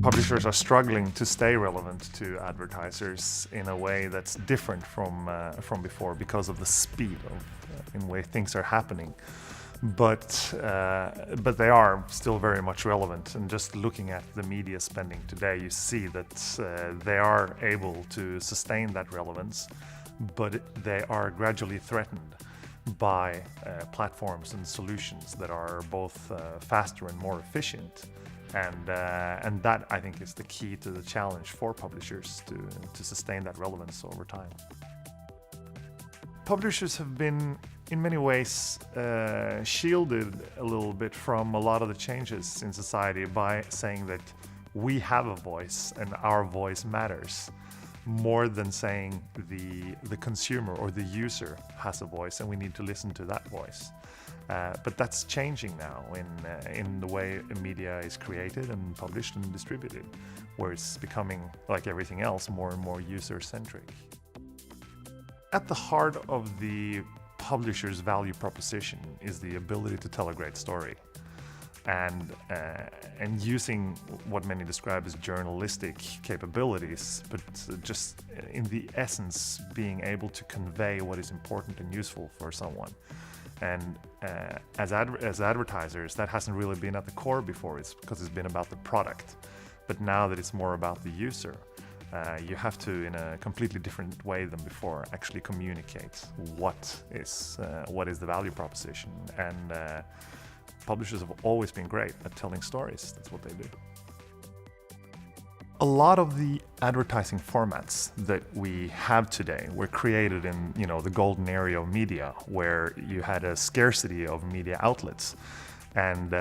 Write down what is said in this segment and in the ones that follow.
Publishers are struggling to stay relevant to advertisers in a way that's different from before because of the speed in way things are happening. But they are still very much relevant. And just looking at the media spending today, you see that they are able to sustain that relevance, but they are gradually threatened by platforms and solutions that are both faster and more efficient. And that, I think, is the key to the challenge for publishers to sustain that relevance over time. Publishers have been, in many ways, shielded a little bit from a lot of the changes in society by saying that we have a voice and our voice matters, more than saying the consumer or the user has a voice and we need to listen to that voice. But that's changing now in the way media is created and published and distributed, where it's becoming, like everything else, more and more user-centric. At the heart of the publisher's value proposition is the ability to tell a great story, and using what many describe as journalistic capabilities, but just in the essence being able to convey what is important and useful for someone. And as advertisers, that hasn't really been at the core before. It's because it's been about the product. But now that it's more about the user, you have to, in a completely different way than before, actually communicate what is the value proposition. And publishers have always been great at telling stories. That's what they do. A lot of the advertising formats that we have today were created in, the golden era of media, where you had a scarcity of media outlets, and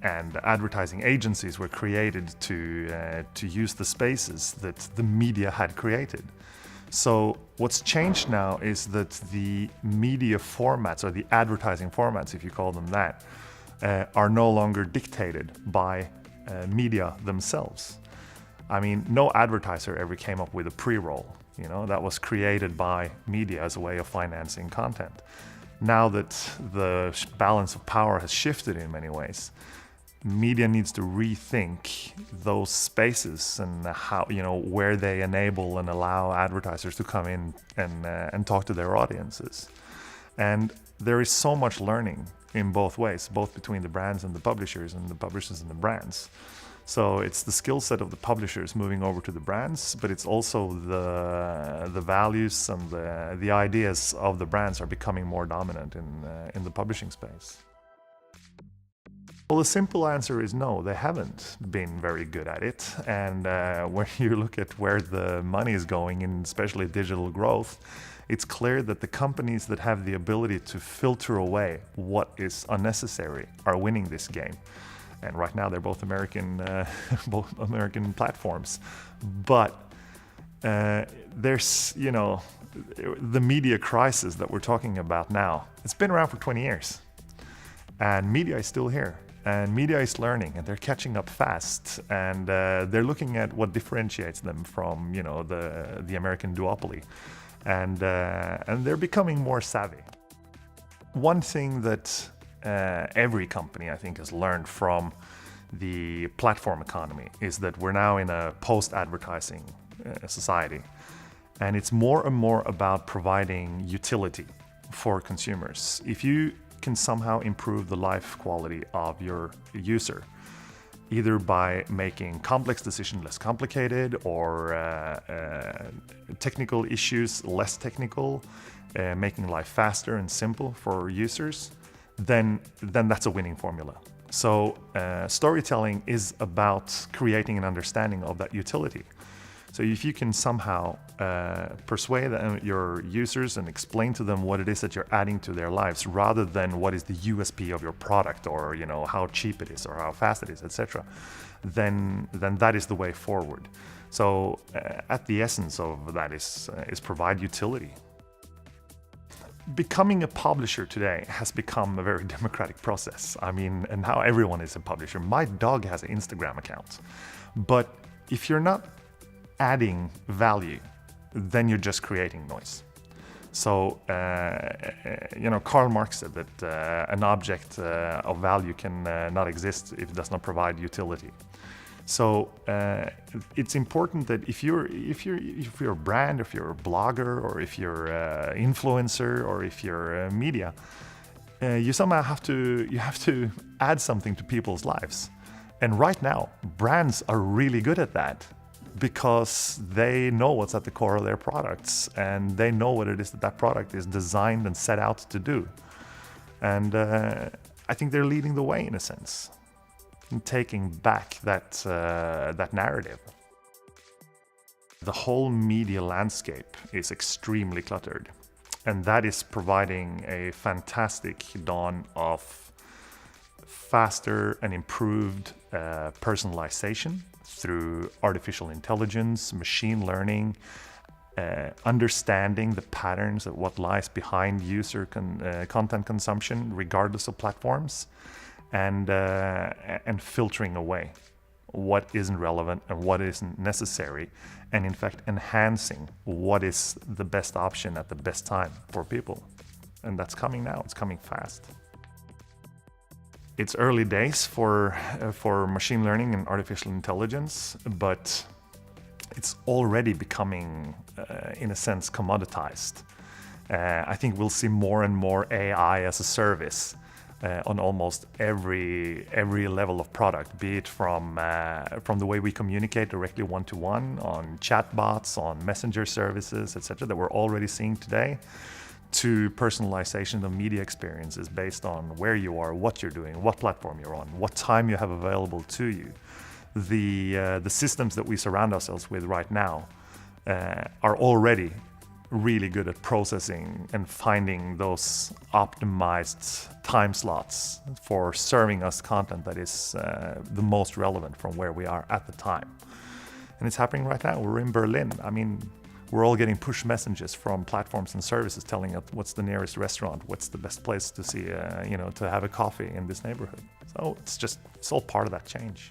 advertising agencies were created to use the spaces that the media had created. So what's changed now is that the media formats, or the advertising formats, if you call them that, are no longer dictated by media themselves. I mean, no advertiser ever came up with a pre-roll, that was created by media as a way of financing content. Now that the balance of power has shifted in many ways, media needs to rethink those spaces and how, where they enable and allow advertisers to come in and talk to their audiences. And there is so much learning in both ways, both between the brands and the publishers, and the publishers and the brands. So it's the skill set of the publishers moving over to the brands, but it's also the values and the ideas of the brands are becoming more dominant in the publishing space. Well, the simple answer is no, they haven't been very good at it. And when you look at where the money is going, in especially digital growth, it's clear that the companies that have the ability to filter away what is unnecessary are winning this game. And right now they're both American platforms. But there's, the media crisis that we're talking about now, it's been around for 20 years. And media is still here. And media is learning, and they're catching up fast. And they're looking at what differentiates them from, the American duopoly. And they're becoming more savvy. One thing that every company, I think, has learned from the platform economy is that we're now in a post-advertising society. And it's more and more about providing utility for consumers. If you can somehow improve the life quality of your user, either by making complex decisions less complicated, or technical issues less technical, making life faster and simple for users, then that's a winning formula. So storytelling is about creating an understanding of that utility. So if you can somehow persuade your users and explain to them what it is that you're adding to their lives, rather than what is the USP of your product, or how cheap it is or how fast it is, etc., then that is the way forward. So at the essence of that is provide utility. Becoming a publisher today has become a very democratic process. I mean, and now everyone is a publisher. My dog has an Instagram account. But if you're not adding value, then you're just creating noise. So, Karl Marx said that an object of value can not exist if it does not provide utility. So it's important that if you're a brand, if you're a blogger, or if you're an influencer, or if you're media, you somehow have to add something to people's lives. And right now, brands are really good at that because they know what's at the core of their products, and they know what it is that product is designed and set out to do. And I think they're leading the way in a sense, and taking back that narrative. The whole media landscape is extremely cluttered, and that is providing a fantastic dawn of faster and improved personalization through artificial intelligence, machine learning, understanding the patterns of what lies behind user content consumption, regardless of platforms, and filtering away what isn't relevant and what isn't necessary, and in fact enhancing what is the best option at the best time for people. And that's coming now. It's coming fast. It's early days for machine learning and artificial intelligence, but it's already becoming, in a sense, commoditized. I think we'll see more and more AI as a service on almost every level of product, be it from the way we communicate directly one-to-one, on chatbots, on messenger services, etc., that we're already seeing today, to personalization of media experiences based on where you are, what you're doing, what platform you're on, what time you have available to you. The systems that we surround ourselves with right now are already really good at processing and finding those optimized time slots for serving us content that is the most relevant from where we are at the time. And it's happening right now. We're in Berlin. I mean, we're all getting push messages from platforms and services telling us what's the nearest restaurant, what's the best place to see, to have a coffee in this neighborhood. So it's all part of that change.